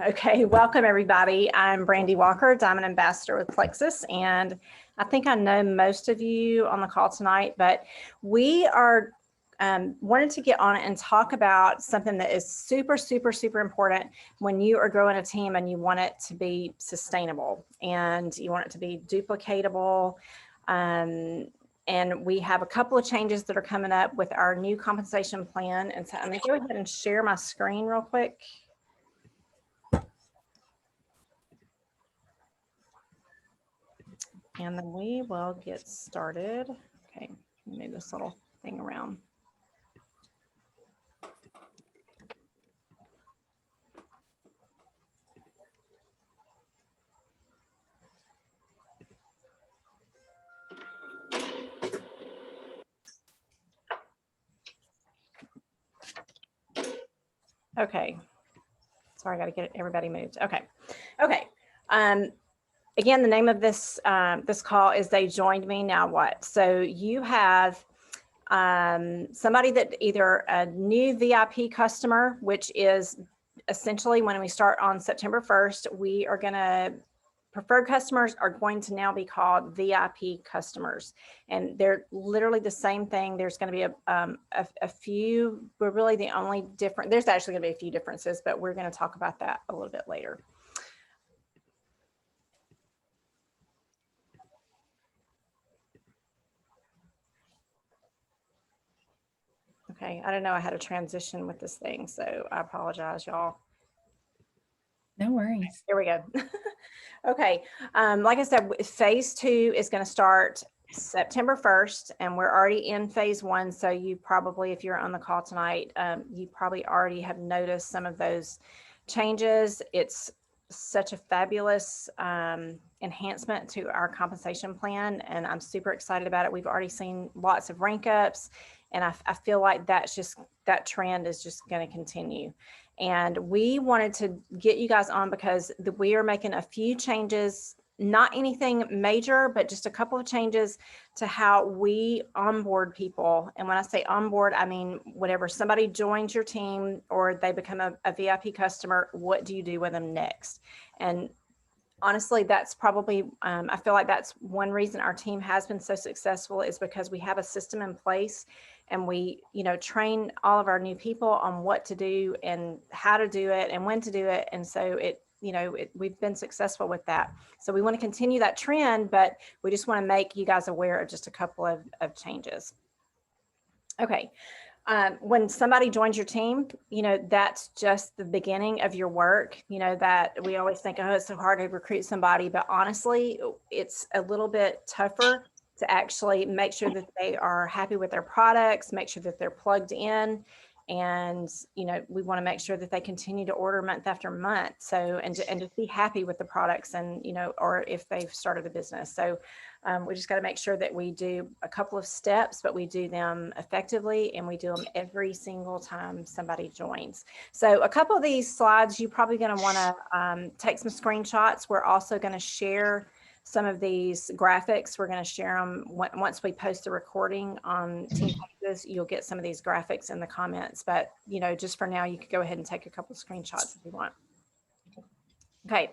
Okay, welcome everybody. I'm Brandy Walker, Diamond Ambassador with Plexus, and I think I know most of you on the call tonight, but we are wanted to get on it and talk about something that is super, super, super important when you are growing a team and you want it to be sustainable and you want it to be duplicatable. And we have a couple of changes that are coming up with our new compensation plan. And so I'm going to go ahead and share my screen real quick. And then we will get started. Okay, move this little thing around. Okay, sorry, I got to get everybody moved. Okay. Again, the name of this this call is They Joined Me, Now What? So you have somebody that either a new VIP customer, which is essentially when we start on September 1st, we are going to preferred customers are going to now be called VIP customers, and they're literally the same thing. There's going to be a few, but really the only different, there's actually going to be a few differences, but we're going to talk about that a little bit later. Okay, I don't know, I had a transition with this thing, so I apologize, y'all. No worries. Here we go. Okay, like I said, phase 2 is going to start September 1st, and we're already in phase 1. So you probably, if you're on the call tonight, you probably already have noticed some of those changes. It's such a fabulous enhancement to our compensation plan, and I'm super excited about it. We've already seen lots of rank ups, and I feel like that trend is just going to continue. And we wanted to get you guys on because we are making a few changes, not anything major, but just a couple of changes to how we onboard people. And when I say onboard, I mean, whenever somebody joins your team or they become a VIP customer, what do you do with them next? And honestly, that's probably, I feel like that's one reason our team has been so successful, is because we have a system in place and we, train all of our new people on what to do and how to do it and when to do it. And so we've been successful with that. So we want to continue that trend, but we just want to make you guys aware of just a couple of changes. Okay. When somebody joins your team, that's just the beginning of your work. That we always think, oh, it's so hard to recruit somebody, but honestly, it's a little bit tougher to actually make sure that they are happy with their products, make sure that they're plugged in. And, we want to make sure that they continue to order month after month. So, and just be happy with the products and, or if they've started a business. So we just got to make sure that we do a couple of steps, but we do them effectively and we do them every single time somebody joins. So a couple of these slides, you're probably going to want to take some screenshots. We're also going to share some of these graphics. We're going to share them once we post the recording on Team Pages. You'll get some of these graphics in the comments, but just for now, you could go ahead and take a couple of screenshots if you want. Okay.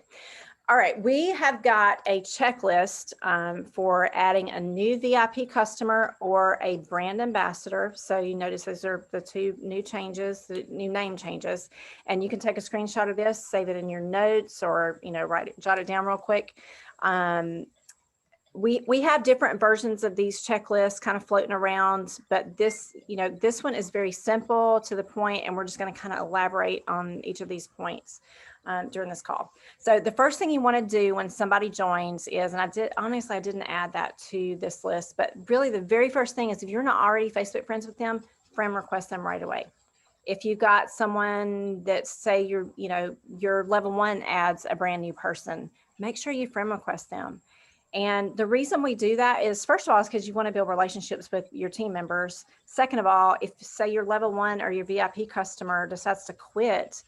All right, we have got a checklist for adding a new VIP customer or a brand ambassador. So you notice those are the two new changes, the new name changes, and you can take a screenshot of this, save it in your notes, or jot it down real quick. We have different versions of these checklists kind of floating around, but this one is very simple to the point, and we're just going to kind of elaborate on each of these points during this call. So the first thing you want to do when somebody joins is, and I didn't add that to this list, but really the very first thing is, if you're not already Facebook friends with them, friend request them right away. If you've got someone that, say your level 1 adds a brand new person, make sure you friend request them. And the reason we do that is, first of all, is because you want to build relationships with your team members. Second of all, if, say, your level 1 or your VIP customer decides to quit,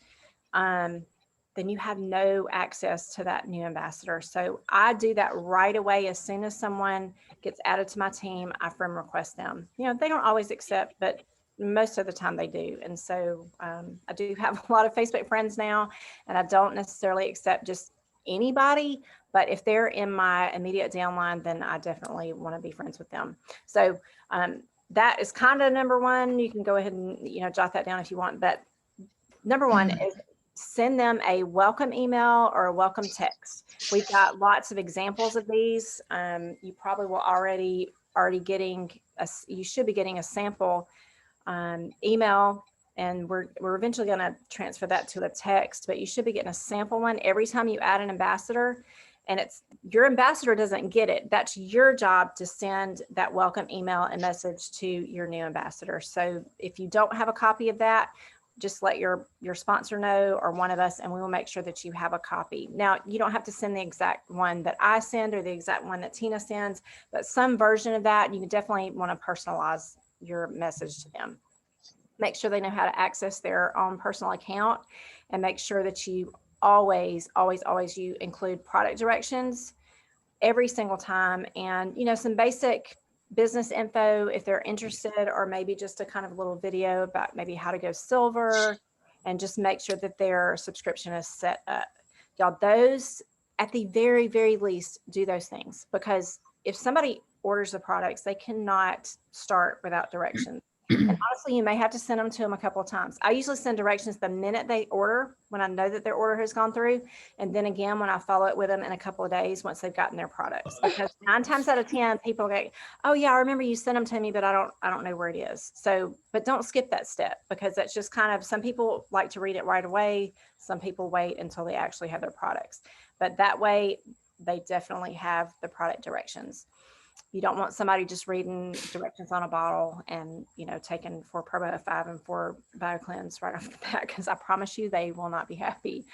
then you have no access to that new ambassador. So I do that right away. As soon as someone gets added to my team, I friend request them. They don't always accept, but most of the time they do. And so I do have a lot of Facebook friends now, and I don't necessarily accept just anybody, but if they're in my immediate downline, then I definitely want to be friends with them. So that is kind of number one. You can go ahead and, jot that down if you want, but number one is send them a welcome email or a welcome text. We've got lots of examples of these. You probably will already getting you should be getting a sample email, and we're eventually going to transfer that to a text, but you should be getting a sample one every time you add an ambassador. And it's your ambassador doesn't get it. That's your job to send that welcome email and message to your new ambassador. So if you don't have a copy of that, just let your sponsor know, or one of us, and we will make sure that you have a copy. Now, you don't have to send the exact one that I send or the exact one that Tina sends, but some version of that. You definitely want to personalize your message to them. Make sure they know how to access their own personal account, and make sure that you always you include product directions every single time, and some basic business info if they're interested, or maybe just a kind of little video about maybe how to go silver, and just make sure that their subscription is set up. Y'all, those at the very, very least, do those things, because if somebody orders the products, they cannot start without directions. And honestly, you may have to send them to them a couple of times. I usually send directions the minute they order, when I know that their order has gone through. And then again, when I follow it with them in a couple of days, once they've gotten their products, because 9 times out of 10, people go, oh yeah, I remember you sent them to me, but I don't know where it is. So, but don't skip that step, because that's just kind of, some people like to read it right away. Some people wait until they actually have their products, but that way they definitely have the product directions. You don't want somebody just reading directions on a bottle and, taking 4 Probo 5 and 4 BioCleanse right off the bat, because I promise you they will not be happy.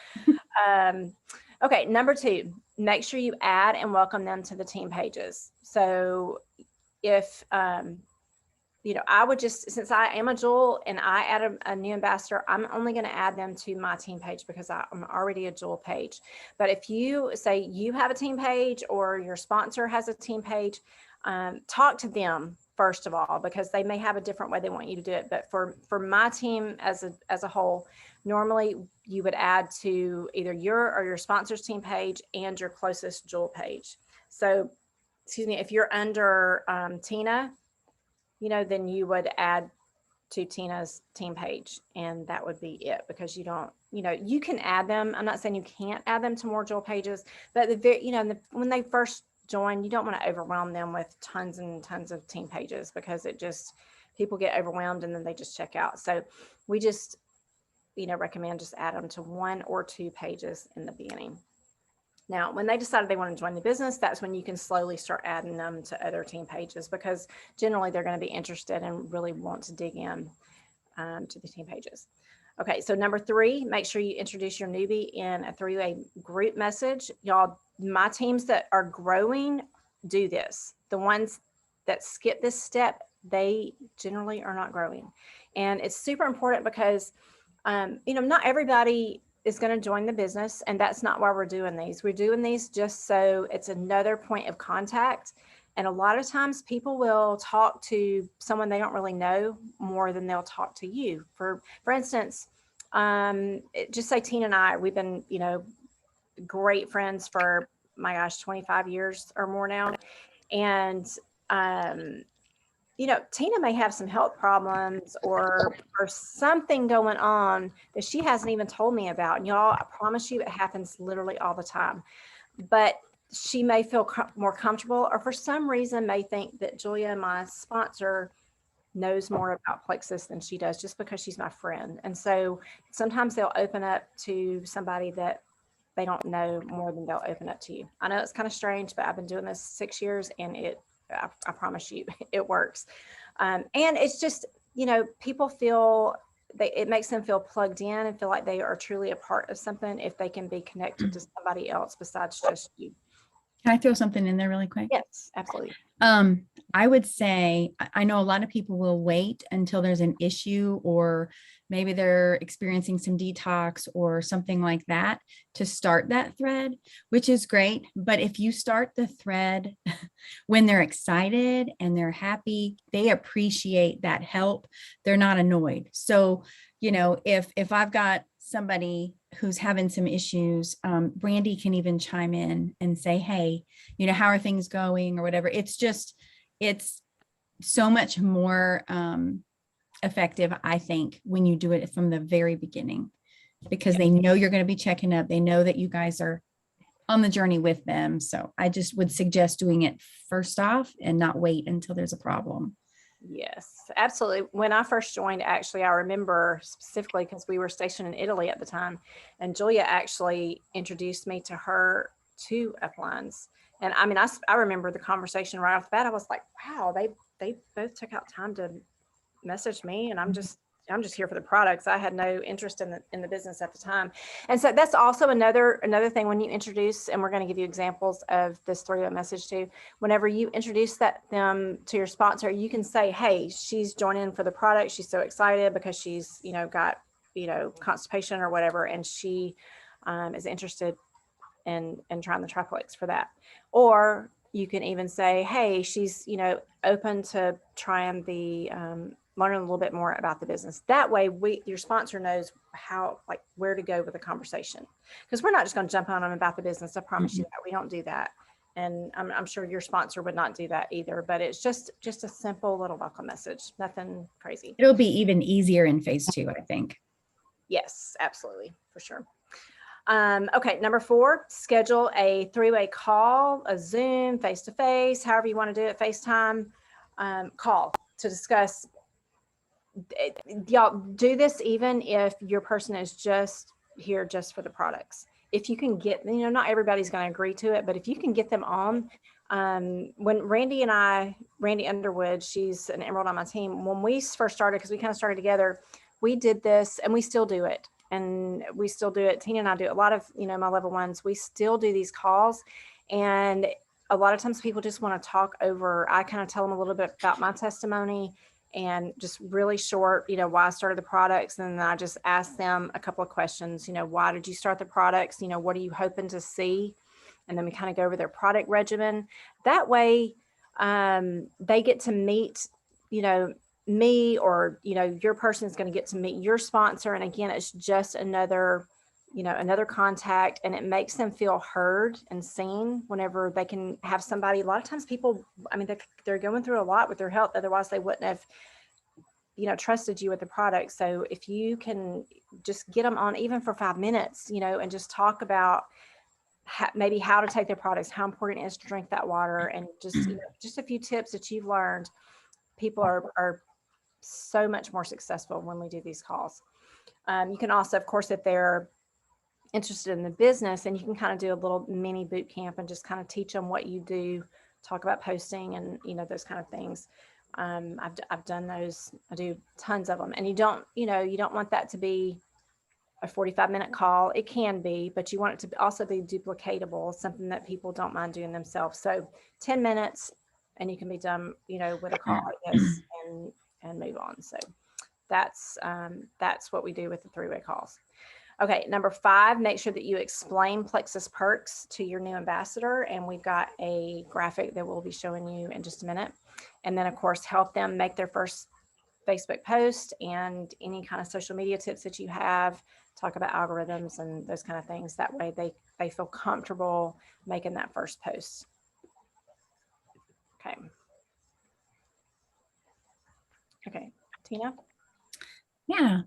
Okay, number 2, make sure you add and welcome them to the team pages. So if, I would just, since I am a Jewel and I add a new ambassador, I'm only going to add them to my team page because I'm already a Jewel page. But if you say you have a team page, or your sponsor has a team page, talk to them first of all, because they may have a different way they want you to do it. But for my team as a whole, normally you would add to either your or your sponsor's team page and your closest Jewel page. So, excuse me, if you're under Tina, then you would add to Tina's team page, and that would be it, because you don't, you can add them. I'm not saying you can't add them to more Jewel pages, but when they first join, you don't want to overwhelm them with tons and tons of team pages, because people get overwhelmed and then they just check out. So we just, recommend just add them to 1 or 2 pages in the beginning. Now, when they decided they want to join the business, that's when you can slowly start adding them to other team pages, because generally they're going to be interested and really want to dig in to the team pages. Okay, so number 3, make sure you introduce your newbie in a 3-way group message. Y'all, my teams that are growing do this. The ones that skip this step, they generally are not growing. And it's super important because, not everybody is going to join the business, and that's not why we're doing these. We're doing these just so it's another point of contact. And a lot of times people will talk to someone they don't really know more than they'll talk to you. For instance, just say Tina and I, we've been, great friends for, my gosh, 25 years or more now. And, Tina may have some health problems or something going on that she hasn't even told me about. And y'all, I promise you, it happens literally all the time. But she may feel more comfortable, or for some reason may think that Julia, my sponsor, knows more about Plexus than she does, just because she's my friend. And so sometimes they'll open up to somebody that they don't know more than they'll open up to you. I know it's kind of strange, but I've been doing this 6 years, and I promise you it works. And it's just, people feel it makes them feel plugged in and feel like they are truly a part of something if they can be connected to somebody else besides just you. Can I throw something in there really quick? Yes, absolutely. I would say, I know a lot of people will wait until there's an issue, or maybe they're experiencing some detox or something like that, to start that thread, which is great. But if you start the thread when they're excited and they're happy, they appreciate that help. They're not annoyed. So, if I've got somebody who's having some issues, Brandy can even chime in and say, hey, how are things going or whatever. It's so much more effective, I think, when you do it from the very beginning, because they know you're going to be checking up. They know that you guys are on the journey with them. So I just would suggest doing it first off and not wait until there's a problem. Yes, absolutely. When I first joined, actually, I remember specifically because we were stationed in Italy at the time, and Julia actually introduced me to her two uplines. And I mean, I remember the conversation right off the bat. I was like, wow, they both took out time to message me, and I'm just here for the products. I had no interest in the business at the time. And so that's also another thing when you introduce, and we're going to give you examples of this 3-way message too. Whenever you introduce them to your sponsor, you can say, hey, she's joining for the product. She's so excited because she's, got, constipation or whatever. And she is interested in trying the Triplex for that. Or you can even say, hey, she's, open to trying the, learning a little bit more about the business. That way your sponsor knows where to go with the conversation, because we're not just going to jump on them about the business. I promise you that we don't do that. And I'm sure your sponsor would not do that either, but it's just a simple little welcome message, nothing crazy. It'll be even easier in phase 2, I think. Yes, absolutely. For sure. Okay. Number 4, schedule a 3-way call, a Zoom, face-to-face, however you want to do it, FaceTime, call to discuss. Y'all do this even if your person is just here just for the products. If you can get, not everybody's going to agree to it, but if you can get them on, when Randy Underwood, she's an Emerald on my team. When we first started, because we kind of started together, we did this and we still do it. And we still do it. Tina and I do a lot of, my level 1s. We still do these calls. And a lot of times people just want to talk over. I kind of tell them a little bit about my testimony and just really short, why I started the products. And then I just ask them a couple of questions, why did you start the products? What are you hoping to see? And then we kind of go over their product regimen. That way they get to meet, me, or, your person is going to get to meet your sponsor. And again, it's just another contact, and it makes them feel heard and seen whenever they can have somebody. A lot of times people, they're going through a lot with their health. Otherwise they wouldn't have, trusted you with the product. So if you can just get them on even for 5 minutes, and just talk about maybe how to take their products, how important it is to drink that water, and just a few tips that you've learned, people are so much more successful when we do these calls. You can also, of course, if they're interested in the business, and you can kind of do a little mini boot camp and just kind of teach them what you do, talk about posting and, those kind of things. I've done those. I do tons of them. And you don't want that to be a 45-minute call. It can be, but you want it to also be duplicatable, something that people don't mind doing themselves. So 10 minutes and you can be done, with a call like this and move on. So that's what we do with the 3-way calls. Okay. Number 5, make sure that you explain Plexus Perks to your new ambassador. And we've got a graphic that we'll be showing you in just a minute. And then of course, help them make their first Facebook post and any kind of social media tips that you have. Talk about algorithms and those kind of things. That way they feel comfortable making that first post. Okay. Okay. Tina? Yeah.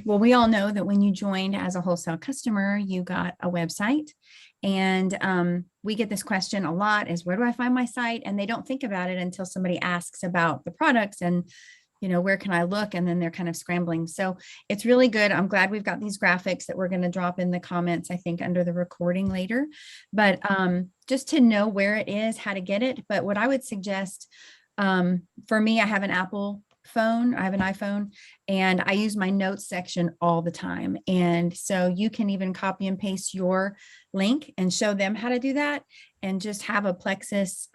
Well, we all know that when you joined as a wholesale customer, you got a website. And we get this question a lot, is where do I find my site? And they don't think about it until somebody asks about the products and, where can I look? And then they're kind of scrambling. So it's really good. I'm glad we've got these graphics that we're going to drop in the comments, I think, under the recording later. But just to know where it is, how to get it. But what I would suggest, for me, I have an Apple phone. I have an iPhone, and I use my notes section all the time. And so you can even copy and paste your link and show them how to do that, and just have a Plexus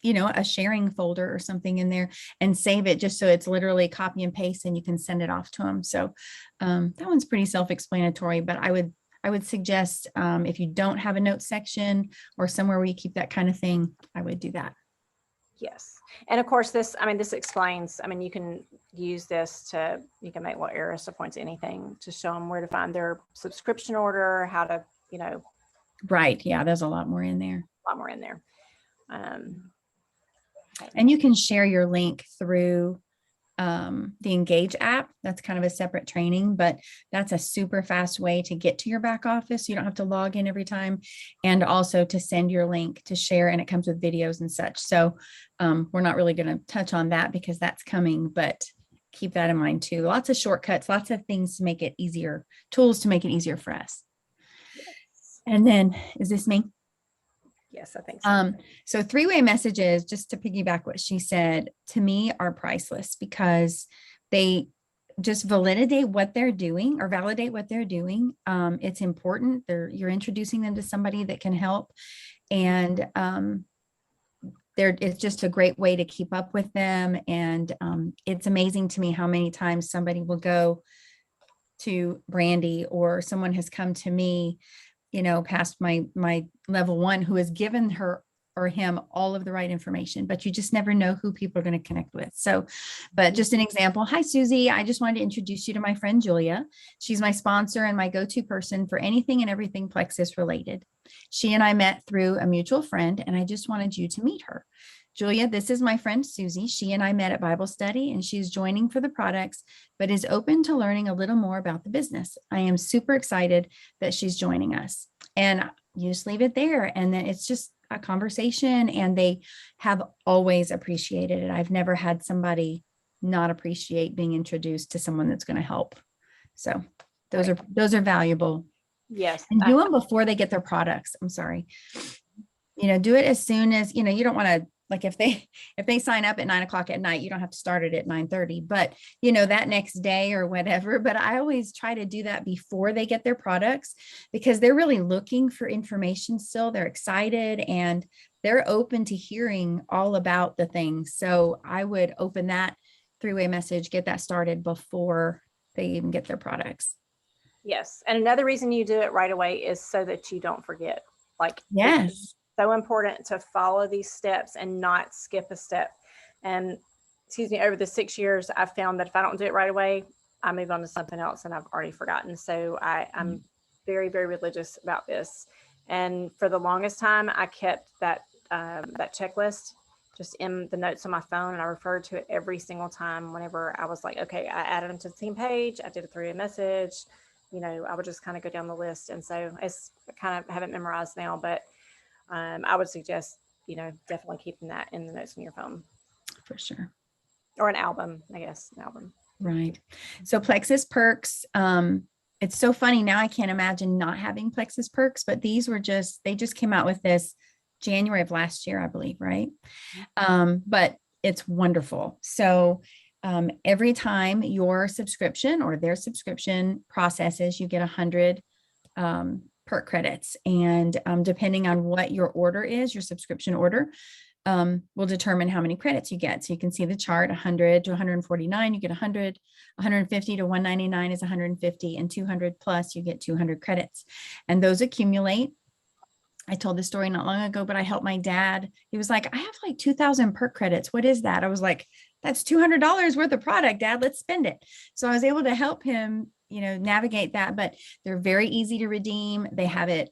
a sharing folder or something in there and save it just so it's literally copy and paste and you can send it off to them. So that one's pretty self-explanatory, but I would suggest if you don't have a notes section or somewhere where you keep that kind of thing, I would do that. Yes. And of course, this explains, you can use this you can make little arrows to point to anything to show them where to find their subscription order, how to, Right. Yeah. There's a lot more in there. a lot more in there. Okay. And you can share your link through the Engage app. That's kind of a separate training, but that's a super fast way to get to your back office. You don't have to log in every time, and also to send your link to share, and it comes with videos and such. So we're not really going to touch on that because that's coming, but keep that in mind too. Lots of shortcuts, lots of things to make it easier, tools to make it easier for us. Yes. And then, is this me? Yes, I think so. So three-way messages, just to piggyback what she said, to me are priceless because they just validate what they're doing or validate what they're doing. It's important. You're introducing them to somebody that can help. And it's just a great way to keep up with them. And it's amazing to me how many times somebody will go to Brandy or someone has come to me, past my level 1 who has given her or him all of the right information, but you just never know who people are going to connect with. So, but just an example. Hi, Susie. I just wanted to introduce you to my friend, Julia. She's my sponsor and my go-to person for anything and everything Plexus related. She and I met through a mutual friend, and I just wanted you to meet her. Julia, this is my friend, Susie. She and I met at Bible study, and she's joining for the products, but is open to learning a little more about the business. I am super excited that she's joining us. And you just leave it there. And then it's just a conversation, and they have always appreciated it. I've never had somebody not appreciate being introduced to someone that's going to help. So those are valuable. Yes. And do them before they get their products. I'm sorry. Do it as soon as, you don't want to, like if they sign up at 9:00 at night, you don't have to start it at 9:30, but that next day or whatever. But I always try to do that before they get their products because they're really looking for information still. They're excited and they're open to hearing all about the things. So I would open that three-way message, get that started before they even get their products. Yes. And another reason you do it right away is so that you don't forget. Yes. So important to follow these steps and not skip a step. And over the 6 years, I've found that if I don't do it right away, I move on to something else and I've already forgotten. So I'm very, very religious about this. And for the longest time, I kept that checklist just in the notes on my phone, and I referred to it every single time whenever I was like, okay, I added them to the team page, I did a three-way message, I would just kind of go down the list. And so it's kind of haven't memorized now, but I would suggest, definitely keeping that in the notes on your phone. For sure. Or an album, I guess, an album. Right. So Plexus Perks, it's so funny now. I can't imagine not having Plexus Perks, but they just came out with this January of last year, I believe, right? But it's wonderful. So every time your subscription or their subscription processes, you get 100 perk credits. And depending on what your order is, your subscription order will determine how many credits you get. So you can see the chart, 100 to 149, you get 100, 150 to 199 is 150, and 200 plus, you get 200 credits. And those accumulate. I told this story not long ago, but I helped my dad. He was like, I have like 2,000 perk credits. What is that? I was like, that's $200 worth of product, Dad. Let's spend it. So I was able to help him, navigate that, but they're very easy to redeem. They have it,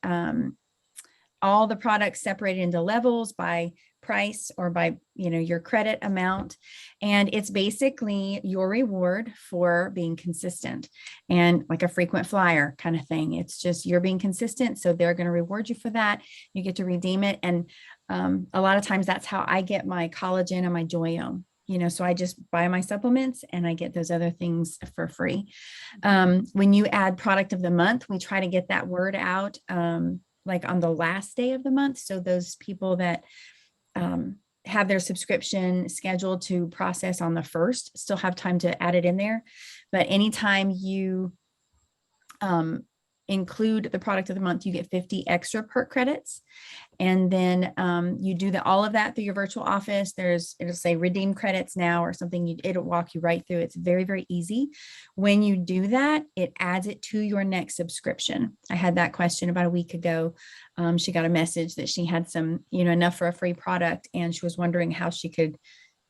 all the products separated into levels by price or by, your credit amount. And it's basically your reward for being consistent and like a frequent flyer kind of thing. It's just, you're being consistent. So they're going to reward you for that. You get to redeem it. And a lot of times that's how I get my collagen and my Joyome. So I just buy my supplements and I get those other things for free. When you add product of the month, we try to get that word out like on the last day of the month. So those people that have their subscription scheduled to process on the 1st still have time to add it in there. But anytime you include the product of the month, you get 50 extra perk credits. And then you do all of that through your virtual office. It'll say redeem credits now or something. It'll walk you right through. It's very, very easy. When you do that, it adds it to your next subscription. I had that question about a week ago. She got a message that she had some, enough for a free product, and she was wondering how she could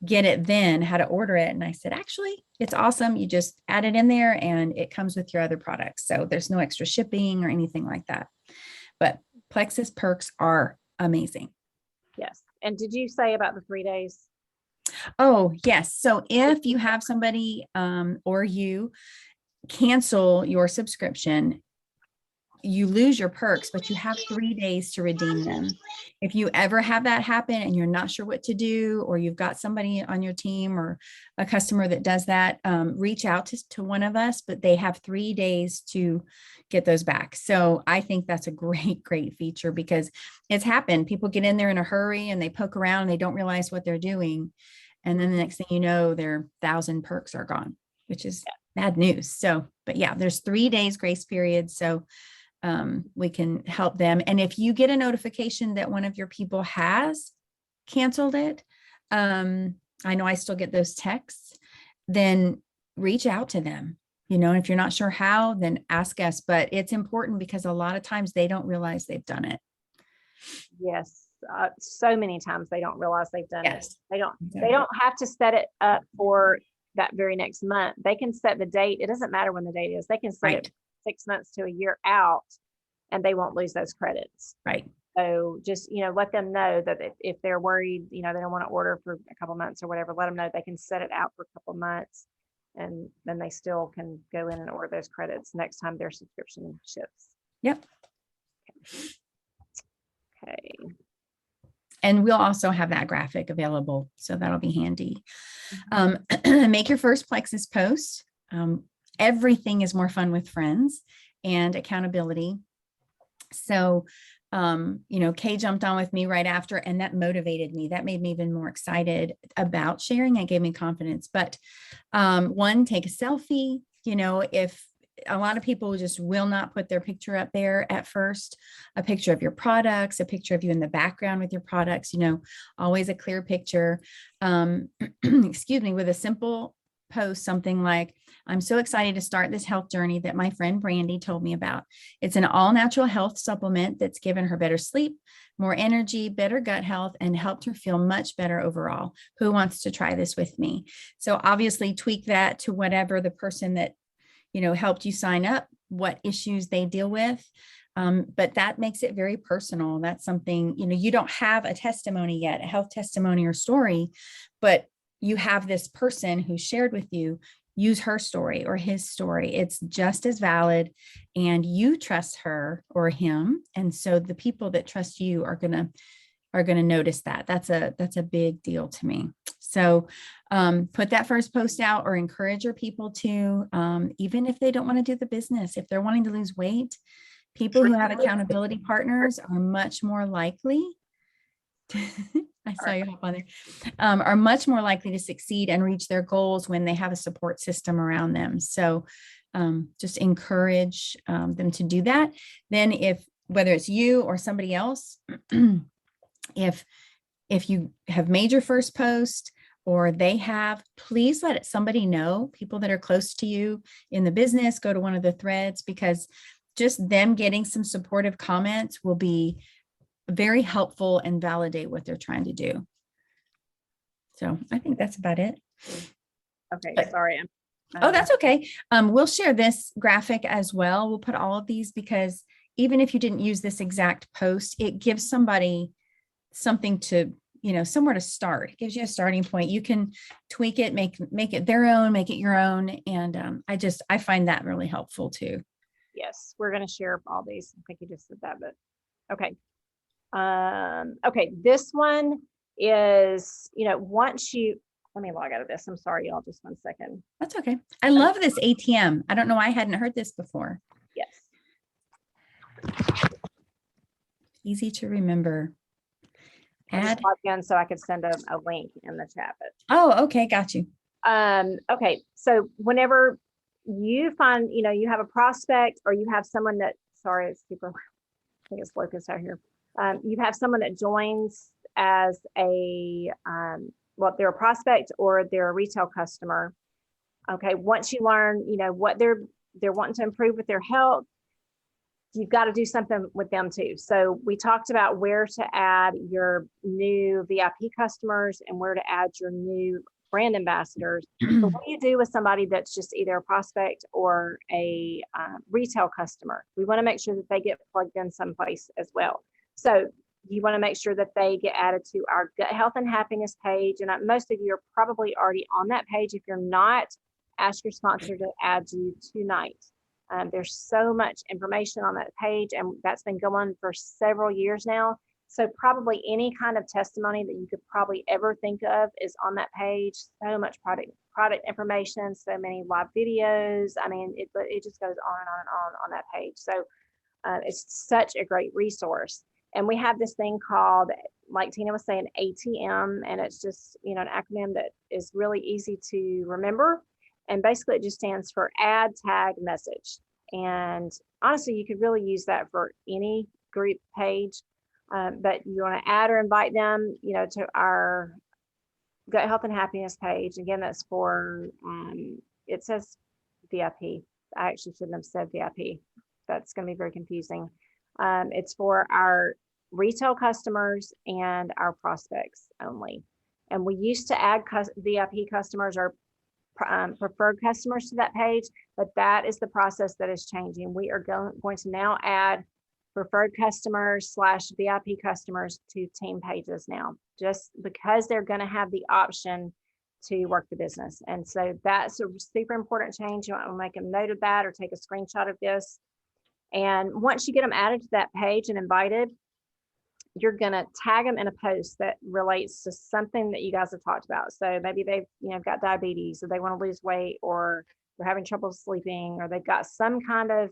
get it then, how to order it. And I said, actually, it's awesome. You just add it in there and it comes with your other products. So there's no extra shipping or anything like that. But Plexus perks are amazing. Yes. And did you say about the 3 days? Oh, yes. So if you have somebody or you cancel your subscription, you lose your perks, but you have 3 days to redeem them. If you ever have that happen and you're not sure what to do, or you've got somebody on your team or a customer that does that, reach out to one of us, but they have 3 days to get those back. So I think that's a great, great feature, because it's happened. People get in there in a hurry and they poke around and they don't realize what they're doing. And then the next thing you know, their 1,000 perks are gone, which is bad news. So, but yeah, there's 3 days grace period. So we can help them. And if you get a notification that one of your people has canceled it, I know I still get those texts, then reach out to them. If you're not sure how, then ask us. But it's important because a lot of times they don't realize they've done it. Yes. So many times they don't realize they've done it. They don't have to set it up for that very next month. They can set the date. It doesn't matter when the date is. They can set it 6 months to a year out, and they won't lose those credits. Right. So just, let them know that if they're worried, they don't want to order for a couple months or whatever, let them know they can set it out for a couple months, and then they still can go in and order those credits next time their subscription ships. Yep. Okay. And we'll also have that graphic available, so that'll be handy. Make your first Plexus post. Everything is more fun with friends and accountability. So, Kay jumped on with me right after, and that motivated me. That made me even more excited about sharing. It gave me confidence. But one, take a selfie. If a lot of people just will not put their picture up there at first, a picture of your products, a picture of you in the background with your products, always a clear picture. Excuse me, with a simple post, something like, I'm so excited to start this health journey that my friend Brandy told me about. It's an all natural health supplement that's given her better sleep, more energy, better gut health, and helped her feel much better overall. Who wants to try this with me? So obviously tweak that to whatever the person that, helped you sign up, what issues they deal with. But that makes it very personal. That's something, you don't have a testimony yet, a health testimony or story, but you have this person who shared with you. Use her story or his story. It's just as valid, and you trust her or him. And so the people that trust you are going to notice that. That's a big deal to me. So put that first post out, or encourage your people to, even if they don't want to do the business, if they're wanting to lose weight, people who have accountability partners are much more likely I saw you hop on there, are much more likely to succeed and reach their goals when they have a support system around them. So just encourage them to do that. Then whether it's you or somebody else, if you have made your first post or they have, please let somebody know, people that are close to you in the business, go to one of the threads, because just them getting some supportive comments will be very helpful and validate what they're trying to do. So I think that's about it. Okay, sorry. Oh, that's okay. We'll share this graphic as well. We'll put all of these, because even if you didn't use this exact post, it gives somebody something to, somewhere to start. It gives you a starting point. You can tweak it, make it their own, make it your own. And I find that really helpful too. Yes, we're going to share all these. I think you just said that, but okay. Okay, this one is, once you, let me log out of this. I'm sorry, y'all, just 1 second. That's okay. I love this ATM. I don't know why I hadn't heard this before. Yes. Easy to remember. Add. Log in so I could send a link in the chat. But, oh, okay. Got you. Okay. So whenever you find, you have a prospect or you have someone that sorry, it's super, I think it's Locust out here. You have someone that joins as a, well, they're a prospect or they're a retail customer. Okay, once you learn, what they're wanting to improve with their health, you've got to do something with them too. So we talked about where to add your new VIP customers and where to add your new brand ambassadors. But what do you do with somebody that's just either a prospect or a retail customer? We want to make sure that they get plugged in someplace as well. So you want to make sure that they get added to our Gut Health and Happiness page. And most of you are probably already on that page. If you're not, ask your sponsor to add you tonight. There's so much information on that page, and that's been going for several years now. So probably any kind of testimony that you could probably ever think of is on that page. So much product information, so many live videos. I mean, it just goes on and on and on that page. So it's such a great resource. And we have this thing called, like Tina was saying, ATM, and it's just, an acronym that is really easy to remember. And basically it just stands for add, tag, message. And honestly, you could really use that for any group page, but you want to add or invite them, to our Gut Health and Happiness page. Again, that's for, it says VIP. I actually shouldn't have said VIP. That's going to be very confusing. It's for our retail customers and our prospects only. And we used to add VIP customers or preferred customers to that page, but that is the process that is changing. We are going to now add preferred customers / VIP customers to team pages now, just because they're going to have the option to work the business. And so that's a super important change. You want to make a note of that or take a screenshot of this. And once you get them added to that page and invited, you're going to tag them in a post that relates to something that you guys have talked about. So maybe they've got diabetes, or they want to lose weight, or they're having trouble sleeping, or they've got some kind of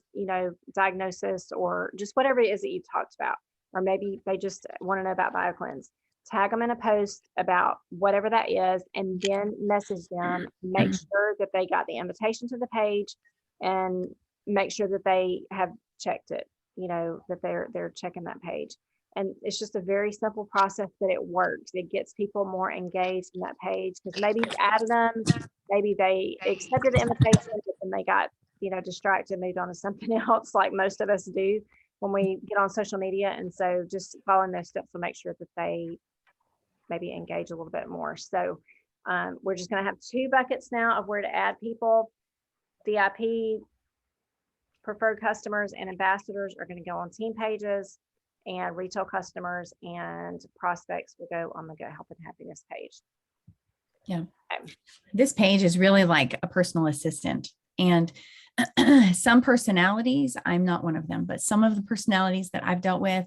diagnosis, or just whatever it is that you talked about. Or maybe they just want to know about BioCleanse. Tag them in a post about whatever that is, and then message them. Make sure that they got the invitation to the page, and make sure that they have checked it. That they're checking that page. And it's just a very simple process, but it works. It gets people more engaged in that page, because maybe you added them, maybe they accepted the invitation, but then they got, distracted, moved on to something else, like most of us do when we get on social media. And so just following those steps will make sure that they maybe engage a little bit more. So we're just going to have 2 buckets now of where to add people. VIP, preferred customers, and ambassadors are going to go on team pages, and retail customers and prospects will go on the Gut Health and Happiness page. Yeah. This page is really like a personal assistant. And some personalities, I'm not one of them, but some of the personalities that I've dealt with,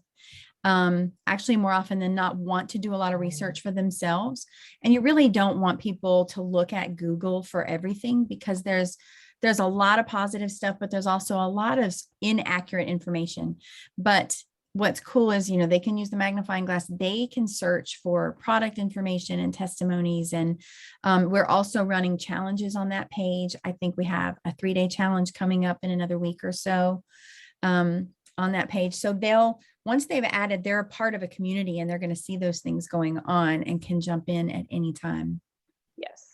actually more often than not want to do a lot of research for themselves. And you really don't want people to look at Google for everything, because there's a lot of positive stuff, but there's also a lot of inaccurate information. But what's cool is, they can use the magnifying glass. They can search for product information and testimonies. And we're also running challenges on that page. I think we have a 3-day challenge coming up in another week or so on that page. So once they've added, they're a part of a community, and they're going to see those things going on and can jump in at any time. Yes.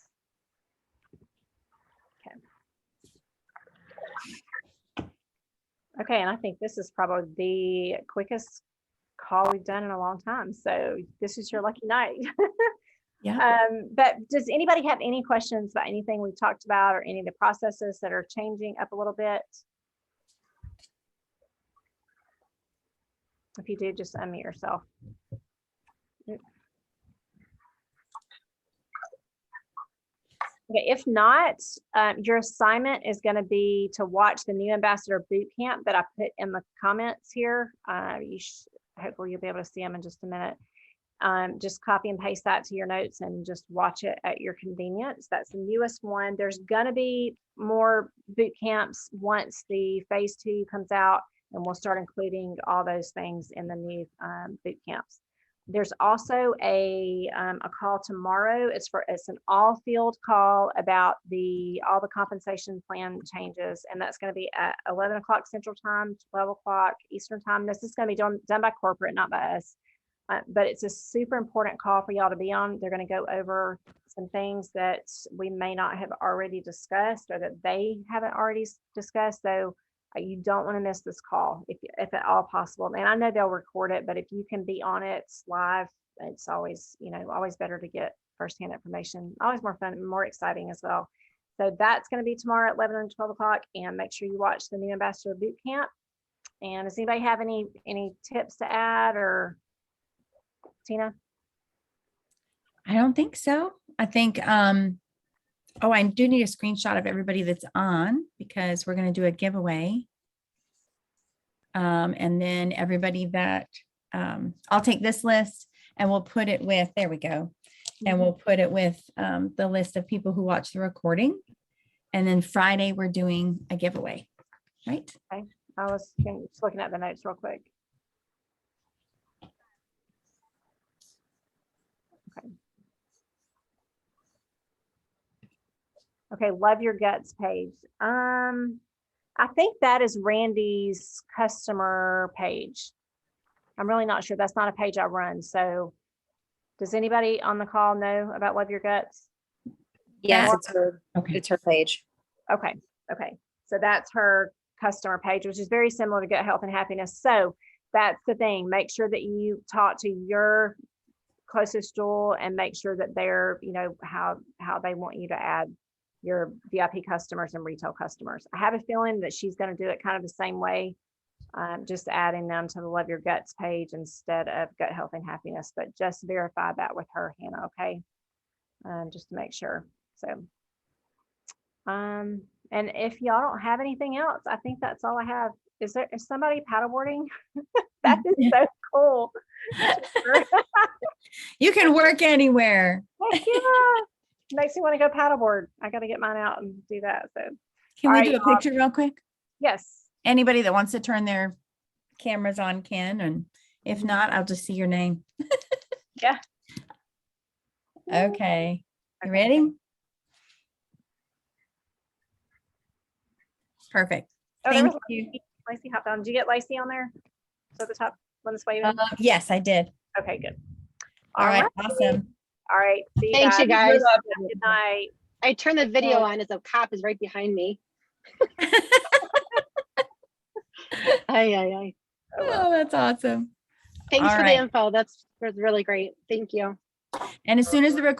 Okay, and I think this is probably the quickest call we've done in a long time. So this is your lucky night. Yeah. But does anybody have any questions about anything we've talked about, or any of the processes that are changing up a little bit? If you do, just unmute yourself. Okay, if not, your assignment is going to be to watch the new ambassador boot camp that I put in the comments here. Hopefully you'll be able to see them in just a minute. Just copy and paste that to your notes and just watch it at your convenience. That's the newest one. There's going to be more boot camps once the phase 2 comes out, and we'll start including all those things in the new boot camps. There's also a call tomorrow. It's an all field call about all the compensation plan changes. And that's going to be at 11 o'clock Central Time, 12 o'clock Eastern Time. This is going to be done by corporate, not by us. But it's a super important call for y'all to be on. They're going to go over some things that we may not have already discussed or that they haven't already discussed. So you don't want to miss this call if at all possible. And I know they'll record it, but if you can be on it live, it's always, always better to get firsthand information. Always more fun and more exciting as well. So that's going to be tomorrow at 11 and 12 o'clock. And make sure you watch the new Ambassador Boot Camp. And does anybody have any tips to add, or Tina? I don't think so. I think, oh, I do need a screenshot of everybody that's on because we're going to do a giveaway. And then everybody that, I'll take this list and we'll put it with, there we go. And we'll put it with the list of people who watch the recording. And then Friday, we're doing a giveaway, right? Okay. I was just looking at the notes real quick. Okay, Love Your Guts page. I think that is Randy's customer page. I'm really not sure. That's not a page I run. So does anybody on the call know about Love Your Guts? Yes, Or- it's her. Okay. It's her page. Okay. So that's her customer page, which is very similar to Gut Health and Happiness. So that's the thing. Make sure that you talk to your closest Jewel and make sure that they're, how they want you to add your VIP customers and retail customers. I have a feeling that she's going to do it kind of the same way, just adding them to the Love Your Guts page instead of Gut Health and Happiness, but just verify that with her, Hannah, okay? Just to make sure. So, and if y'all don't have anything else, I think that's all I have. Is somebody paddleboarding? That is so cool. You can work anywhere. Heck yeah. Makes me want to go paddleboard. I got to get mine out and do that. So, Can All we right, do a picture real quick? yes. Anybody that wants to turn their cameras on can, and if not, I'll just see your name. Yeah. Okay. You Okay. ready? Perfect. Oh, there Thank was you. Lacey hopped on. Did you get Lacey on there? So the top one this way. Yes, I did. Okay, good. All right. Awesome. All right. See Thanks, you guys. Good night. I turned the video on as a cop is right behind me. Aye. Oh, well. Oh, that's awesome. Thanks All for right. the info. That's really great. Thank you. And as soon as she's got